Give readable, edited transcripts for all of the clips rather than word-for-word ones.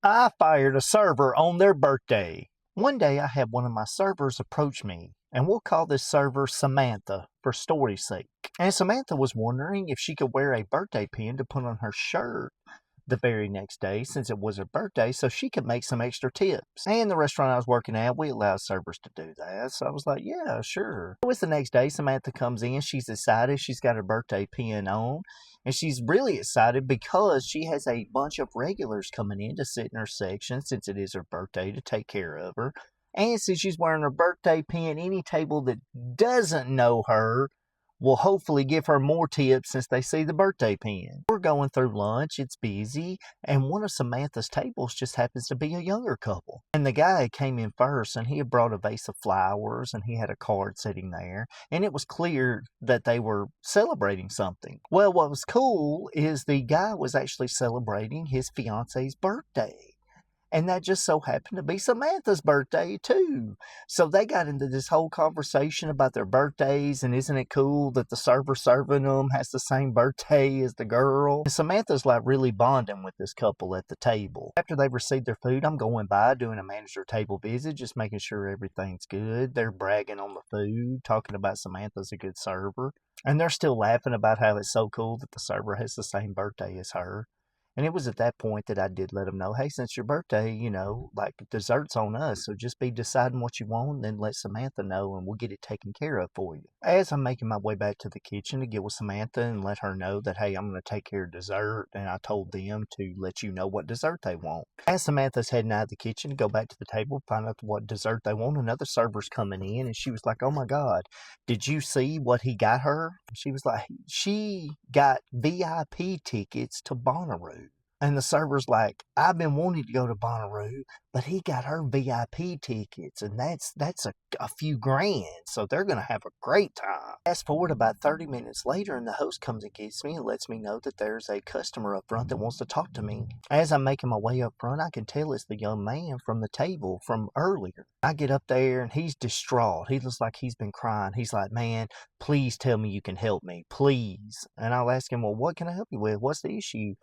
I fired a server on their birthday. One day I had one of my servers approach me, and we'll call this server Samantha for story's sake. And Samantha was wondering if she could wear a birthday pin to put on her shirt the very next day since it was her birthday so she could make some extra tips. And the restaurant I was working at, we allowed servers to do that. So I was like, yeah, sure. It was the next day. Samantha comes in. She's excited. She's got her birthday pin on. And she's really excited because she has a bunch of regulars coming in to sit in her section since it is her birthday to take care of her. And since she's wearing her birthday pin, any table that doesn't know her will hopefully give her more tips since they see the birthday pin. We're going through lunch, it's busy, and one of Samantha's tables just happens to be a younger couple. And the guy came in first, and he had brought a vase of flowers, and he had a card sitting there, and it was clear that they were celebrating something. Well, what was cool is the guy was actually celebrating his fiance's birthday. And that just so happened to be Samantha's birthday, too. So they got into this whole conversation about their birthdays, and isn't it cool that the server serving them has the same birthday as the girl? And Samantha's like really bonding with this couple at the table. After they've received their food, I'm going by doing a manager table visit, just making sure everything's good. They're bragging on the food, talking about Samantha's a good server. And they're still laughing about how it's so cool that the server has the same birthday as her. And it was at that point that I did let them know, hey, since your birthday, like dessert's on us. So just be deciding what you want and then let Samantha know and we'll get it taken care of for you. As I'm making my way back to the kitchen to get with Samantha and let her know that, hey, I'm going to take care of dessert. And I told them to let you know what dessert they want. As Samantha's heading out of the kitchen to go back to the table, find out what dessert they want, another server's coming in. And she was like, oh my God, did you see what he got her? She was like, she got VIP tickets to Bonnaroo. And the server's like, I've been wanting to go to Bonnaroo, but he got her VIP tickets, and that's a few grand, so they're going to have a great time. Fast forward about 30 minutes later, and the host comes and gets me and lets me know that there's a customer up front that wants to talk to me. As I'm making my way up front, I can tell it's the young man from the table from earlier. I get up there, and he's distraught. He looks like he's been crying. He's like, man, please tell me you can help me, please. And I'll ask him, well, what can I help you with? What's the issue?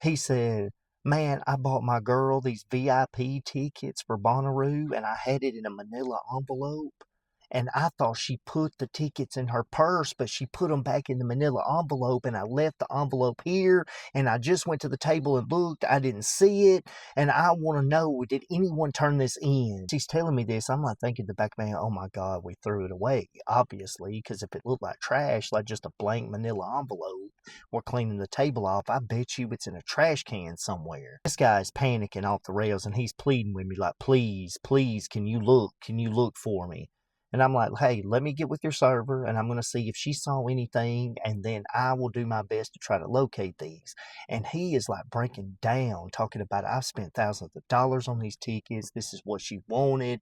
He said, man, I bought my girl these VIP tickets for Bonnaroo, and I had it in a manila envelope. And I thought she put the tickets in her purse, but she put them back in the manila envelope, and I left the envelope here, and I just went to the table and looked. I didn't see it, and I want to know, did anyone turn this in? She's telling me this. I'm like thinking in the back of my head, oh my God, we threw it away, obviously, because if it looked like trash, like just a blank manila envelope, we're cleaning the table off, I bet you it's in a trash can somewhere. This guy's panicking off the rails, and he's pleading with me like, please, please, can you look for me? And I'm like, hey, let me get with your server, and I'm going to see if she saw anything, and then I will do my best to try to locate these. And he is like breaking down, talking about, I've spent thousands of dollars on these tickets. This is what she wanted.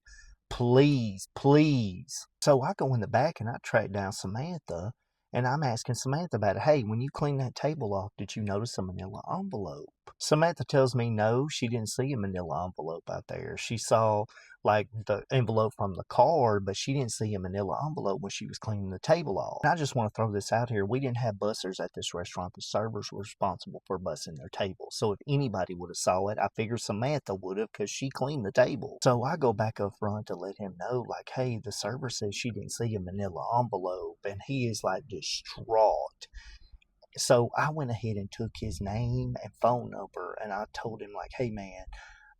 Please, please. So I go in the back, and I track down Samantha, and I'm asking Samantha about it. Hey, when you cleaned that table off, did you notice a manila envelope? Samantha tells me no, she didn't see a manila envelope out there. She saw like the envelope from the card, but she didn't see a manila envelope when she was cleaning the table off. And I just want to throw this out here. We didn't have bussers at this restaurant. The servers were responsible for bussing their table. So if anybody would have saw it, I figure Samantha would have because she cleaned the table. So I go back up front to let him know, like, hey, the server says she didn't see a manila envelope, and he is like distraught. So I went ahead and took his name and phone number, and I told him, like, hey man,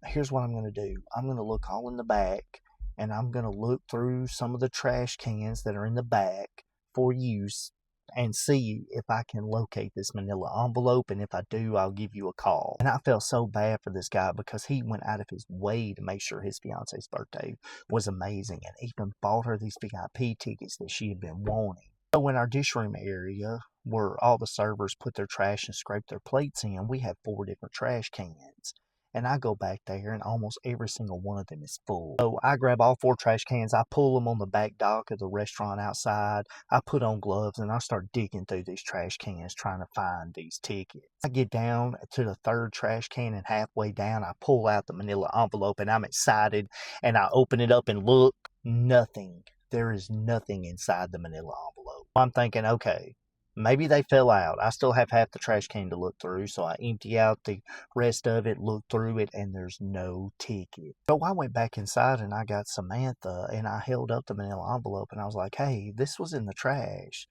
here's what I'm going to do. I'm going to look all in the back, and I'm going to look through some of the trash cans that are in the back for use and see if I can locate this manila envelope, and if I do, I'll give you a call. And I felt so bad for this guy because he went out of his way to make sure his fiance's birthday was amazing and even bought her these VIP tickets that she had been wanting. So in our dish room area, where all the servers put their trash and scrape their plates in, we have 4 different trash cans. And I go back there, and almost every single one of them is full. So I grab all 4 trash cans, I pull them on the back dock of the restaurant outside, I put on gloves, and I start digging through these trash cans trying to find these tickets. I get down to the 3rd trash can, and halfway down, I pull out the manila envelope, and I'm excited, and I open it up and look. Nothing. There is nothing inside the manila envelope. I'm thinking, okay, Maybe they fell out. I still have half the trash can to look through, so I empty out the rest of it, look through it, and there's no ticket. So I went back inside and I got Samantha and I held up the manila envelope and I was like, hey, this was in the trash.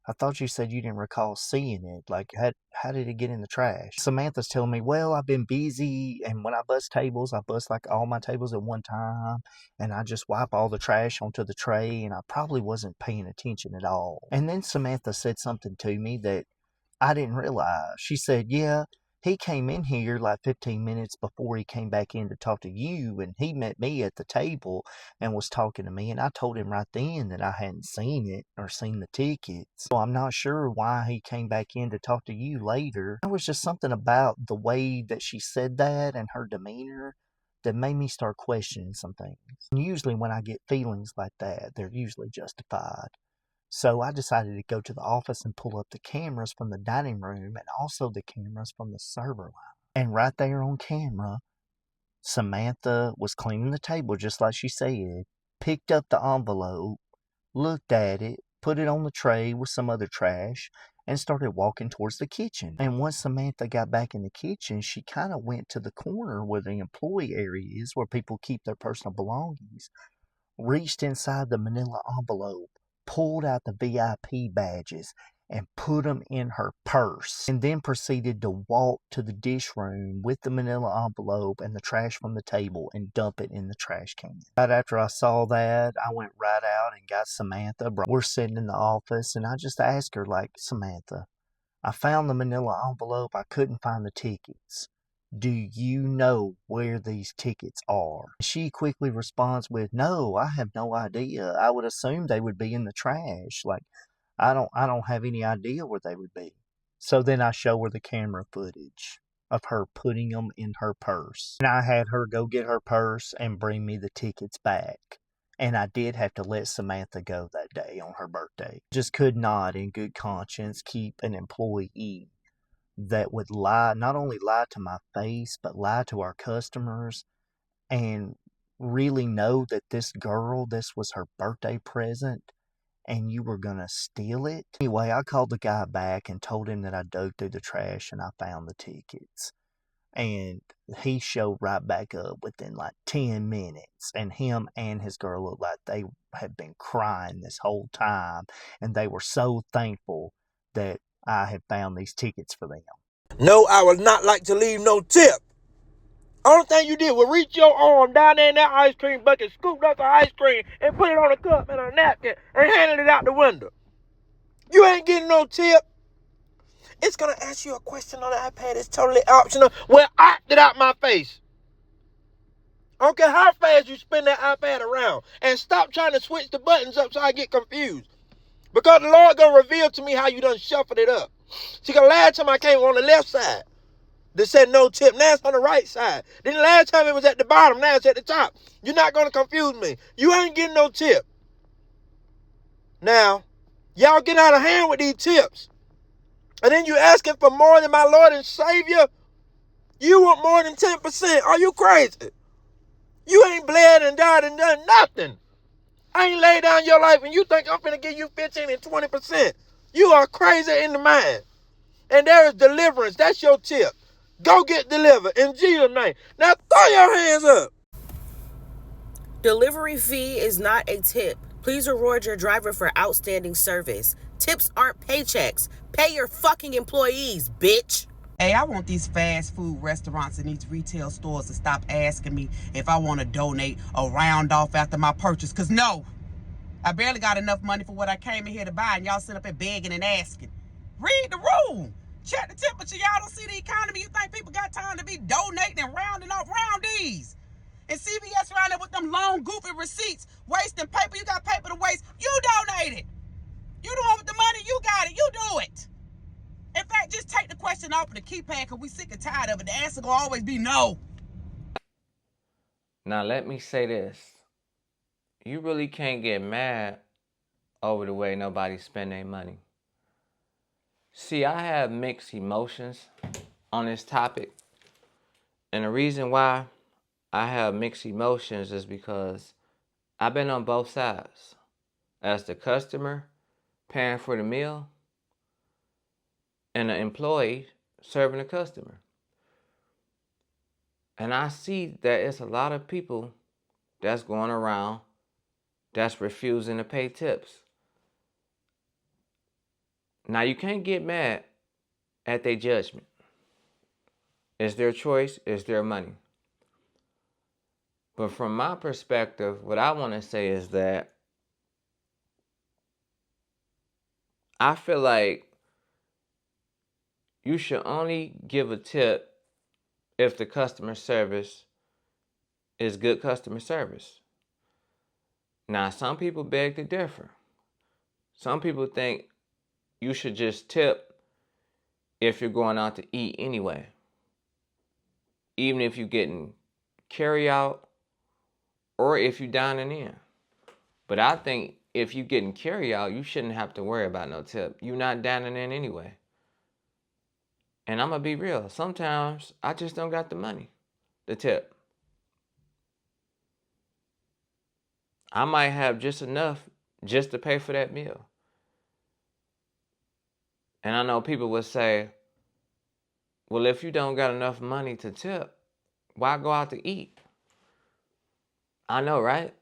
I thought you said you didn't recall seeing it. Like, how did it get in the trash? Samantha's telling me, well, I've been busy, and when I bust tables, I bust like all my tables at one time, and I just wipe all the trash onto the tray, and I probably wasn't paying attention at all. And then Samantha said something to me that I didn't realize. She said, yeah, he came in here like 15 minutes before he came back in to talk to you, and he met me at the table and was talking to me, and I told him right then that I hadn't seen it or seen the tickets. So I'm not sure why he came back in to talk to you later. There was just something about the way that she said that and her demeanor that made me start questioning some things. And usually when I get feelings like that, they're usually justified. So I decided to go to the office and pull up the cameras from the dining room and also the cameras from the server line. And right there on camera, Samantha was cleaning the table just like she said, picked up the envelope, looked at it, put it on the tray with some other trash, and started walking towards the kitchen. And once Samantha got back in the kitchen, she kind of went to the corner where the employee area is, where people keep their personal belongings, reached inside the manila envelope, pulled out the VIP badges, and put them in her purse, and then proceeded to walk to the dish room with the manila envelope and the trash from the table and dump it in the trash can. Right after I saw that, I went right out and got Samantha. We're sitting in the office, and I just asked her, like, Samantha, I found the manila envelope. I couldn't find the tickets. Do you know where these tickets are? She quickly responds with, no, I have no idea. I would assume they would be in the trash. Like, I don't have any idea where they would be. So then I show her the camera footage of her putting them in her purse. And I had her go get her purse and bring me the tickets back. And I did have to let Samantha go that day on her birthday. Just could not, in good conscience, keep an employee that would lie, not only lie to my face, but lie to our customers and really know that this was her birthday present and you were going to steal it. Anyway, I called the guy back and told him that I dug through the trash and I found the tickets. And he showed right back up within like 10 minutes. And him and his girl looked like they had been crying this whole time. And they were so thankful that I had found these tickets for them. No, I would not like to leave no tip. Only thing you did was reach your arm down there in that ice cream bucket, scoop up the ice cream, and put it on a cup and a napkin, and handed it out the window. You ain't getting no tip. It's going to ask you a question on the iPad. It's totally optional. Well, opt it out my face. I don't care how fast you spin that iPad around. And stop trying to switch the buttons up so I get confused. Because the Lord going to reveal to me how you done shuffled it up. See, because last time I came on the left side, that said no tip. Now it's on the right side. Then the last time it was at the bottom. Now it's at the top. You're not going to confuse me. You ain't getting no tip. Now, y'all get out of hand with these tips. And then you asking for more than my Lord and Savior. You want more than 10%. Are you crazy? You ain't bled and died and done nothing. I ain't laid down your life and you think I'm finna give you 15 and 20%. You are crazy in the mind. And there is deliverance. That's your tip. Go get delivered in Jesus' name. Now throw your hands up. Delivery fee is not a tip. Please reward your driver for outstanding service. Tips aren't paychecks. Pay your fucking employees, bitch. Hey, I want these fast food restaurants and these retail stores to stop asking me if I want to donate or round off after my purchase. Because no, I barely got enough money for what I came in here to buy, and y'all sit up here begging and asking. Read the room. Check the temperature. Y'all don't see the economy. You think people got time to be donating and rounding off roundies? And CVS around there with them long, goofy receipts, wasting paper. You got paper to waste. You donated. You the one with the money. You got it. You do it. In fact, just take the question off of the keypad because we sick and tired of it. The answer will always be no. Now let me say this. You really can't get mad over the way nobody spend their money. See, I have mixed emotions on this topic. And the reason why I have mixed emotions is because I've been on both sides. As the customer paying for the meal, and an employee serving a customer. And I see that it's a lot of people that's going around that's refusing to pay tips. Now, you can't get mad at their judgment. It's their choice, it's their money. But from my perspective, what I want to say is that I feel like you should only give a tip if the customer service is good customer service. Now, some people beg to differ. Some people think you should just tip if you're going out to eat anyway. Even if you're getting carry out or if you're dining in. But I think if you're getting carry out, you shouldn't have to worry about no tip. You're not dining in anyway. And I'm going to be real. Sometimes I just don't got the money to tip. I might have just enough just to pay for that meal. And I know people would say, well, if you don't got enough money to tip, why go out to eat? I know, right?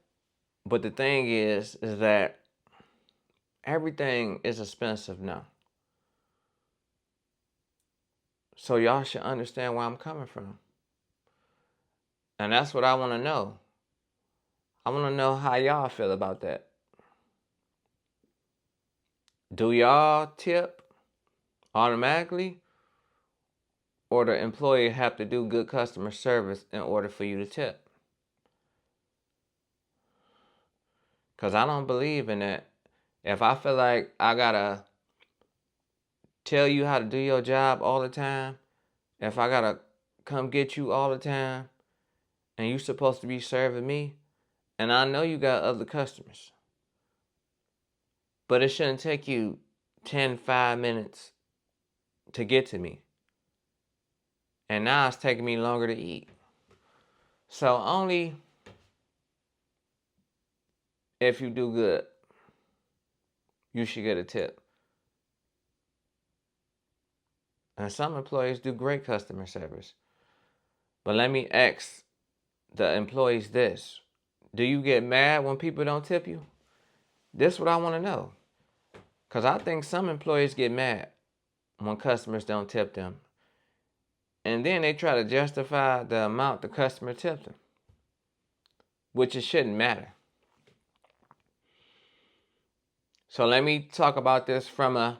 But the thing is that everything is expensive now. So y'all should understand where I'm coming from. And that's what I want to know. I want to know how y'all feel about that. Do y'all tip automatically? Or the employee have to do good customer service in order for you to tip? Because I don't believe in that. If I feel like I got to tell you how to do your job all the time, if I got to come get you all the time, and you supposed to be serving me, and I know you got other customers, but it shouldn't take you 5 minutes to get to me. And now it's taking me longer to eat. So only if you do good, you should get a tip. And some employees do great customer service. But let me ask the employees this. Do you get mad when people don't tip you? This is what I want to know. Because I think some employees get mad when customers don't tip them. And then they try to justify the amount the customer tipped them, which it shouldn't matter. So let me talk about this from a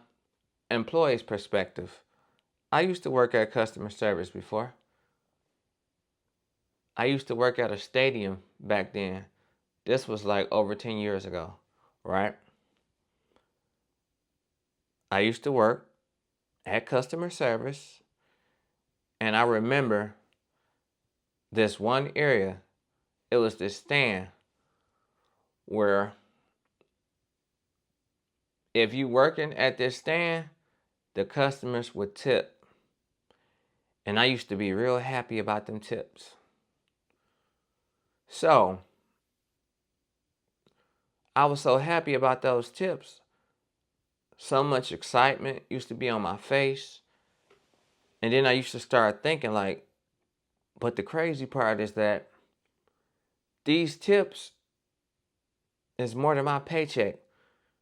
employee's perspective. I used to work at customer service before. I used to work at a stadium back then. This was like over 10 years ago, right? I used to work at customer service, and I remember this one area. It was this stand where if you working at this stand, the customers would tip. And I used to be real happy about them tips. So, I was so happy about those tips. So much excitement used to be on my face. And then I used to start thinking like, but the crazy part is that these tips is more than my paycheck.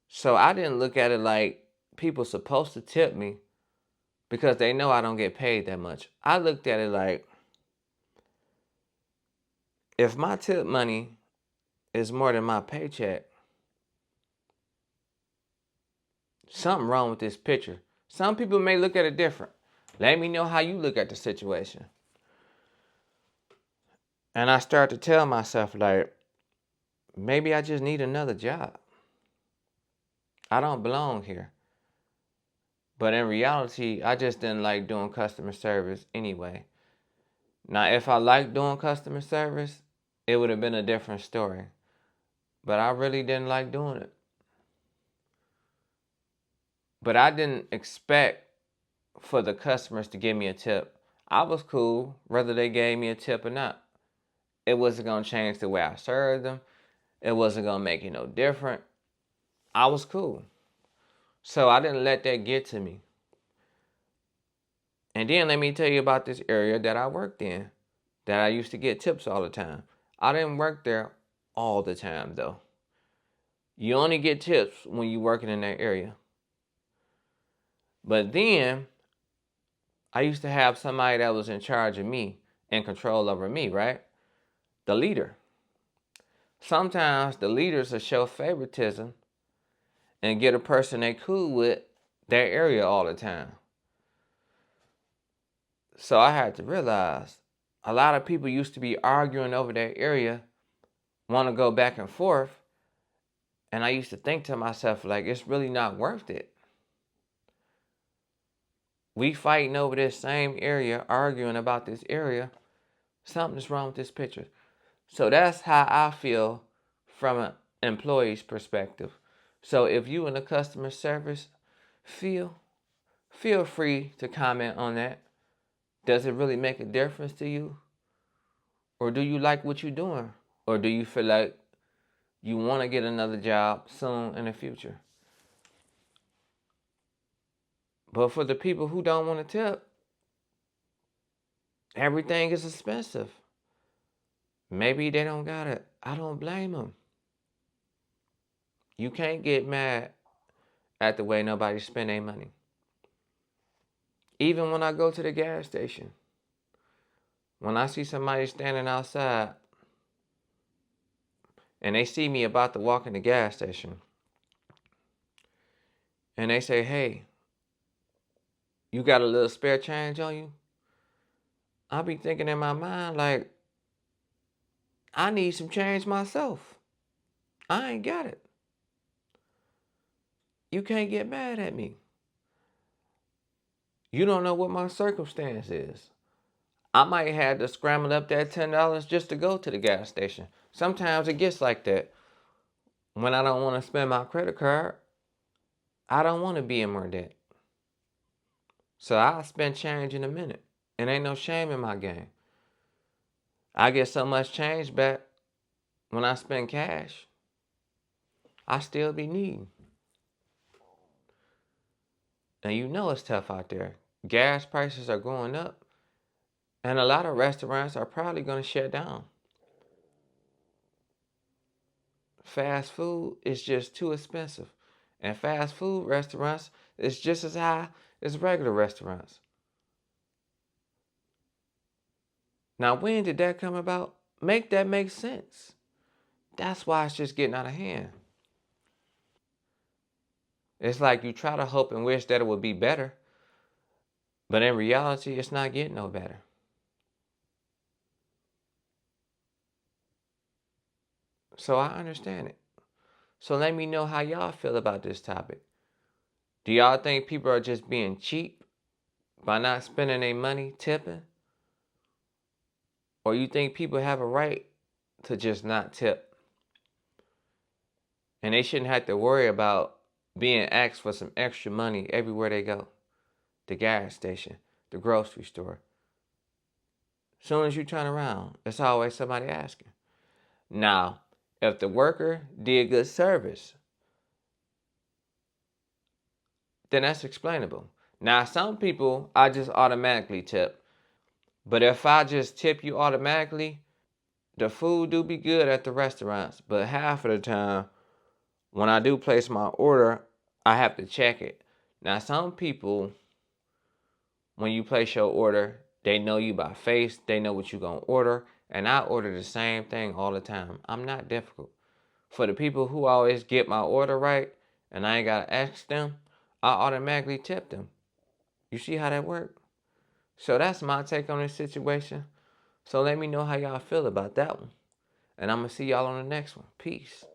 So I didn't look at it like people supposed to tip me because they know I don't get paid that much. I looked at it like, if my tip money is more than my paycheck, something wrong with this picture. Some people may look at it different. Let me know how you look at the situation. And I start to tell myself like, maybe I just need another job. I don't belong here. But in reality, I just didn't like doing customer service anyway. Now, if I liked doing customer service, it would have been a different story. But I really didn't like doing it. But I didn't expect for the customers to give me a tip. I was cool whether they gave me a tip or not. It wasn't going to change the way I served them. It wasn't going to make it no different. I was cool. So I didn't let that get to me. And then let me tell you about this area that I worked in, that I used to get tips all the time. I didn't work there all the time though. You only get tips when you're working in that area. But then I used to have somebody that was in charge of me and control over me, right? The leader. Sometimes the leaders will show favoritism and get a person they cool with their area all the time. So I had to realize a lot of people used to be arguing over their area, want to go back and forth. And I used to think to myself, like, it's really not worth it. We fighting over this same area, arguing about this area. Something's wrong with this picture. So that's how I feel from an employee's perspective. So if you in the customer service feel free to comment on that. Does it really make a difference to you? Or do you like what you're doing? Or do you feel like you want to get another job soon in the future? But for the people who don't want to tip, everything is expensive. Maybe they don't got it. I don't blame them. You can't get mad at the way nobody spend their money. Even when I go to the gas station, when I see somebody standing outside and they see me about to walk in the gas station and they say, hey, you got a little spare change on you? I'll be thinking in my mind, like, I need some change myself. I ain't got it. You can't get mad at me. You don't know what my circumstance is. I might have to scramble up that $10 just to go to the gas station. Sometimes it gets like that. When I don't want to spend my credit card, I don't want to be in more debt. So I'll spend change in a minute. And ain't no shame in my game. I get so much change back when I spend cash. I still be needing. And you know it's tough out there. Gas prices are going up. And a lot of restaurants are probably going to shut down. Fast food is just too expensive. And fast food restaurants is just as high as regular restaurants. Now, when did that come about? Make that make sense. That's why it's just getting out of hand. It's like you try to hope and wish that it would be better. But in reality, it's not getting no better. So I understand it. So let me know how y'all feel about this topic. Do y'all think people are just being cheap by not spending their money tipping? Or you think people have a right to just not tip? And they shouldn't have to worry about being asked for some extra money everywhere they go. The gas station, the grocery store. As soon as you turn around, there's always somebody asking. Now, if the worker did good service, then that's explainable. Now, some people, I just automatically tip. But if I just tip you automatically, the food do be good at the restaurants. But half of the time, when I do place my order, I have to check it. Now, some people, when you place your order, they know you by face. They know what you're going to order. And I order the same thing all the time. I'm not difficult. For the people who always get my order right, and I ain't got to ask them, I automatically tip them. You see how that works? So that's my take on this situation. So let me know how y'all feel about that one. And I'm going to see y'all on the next one. Peace.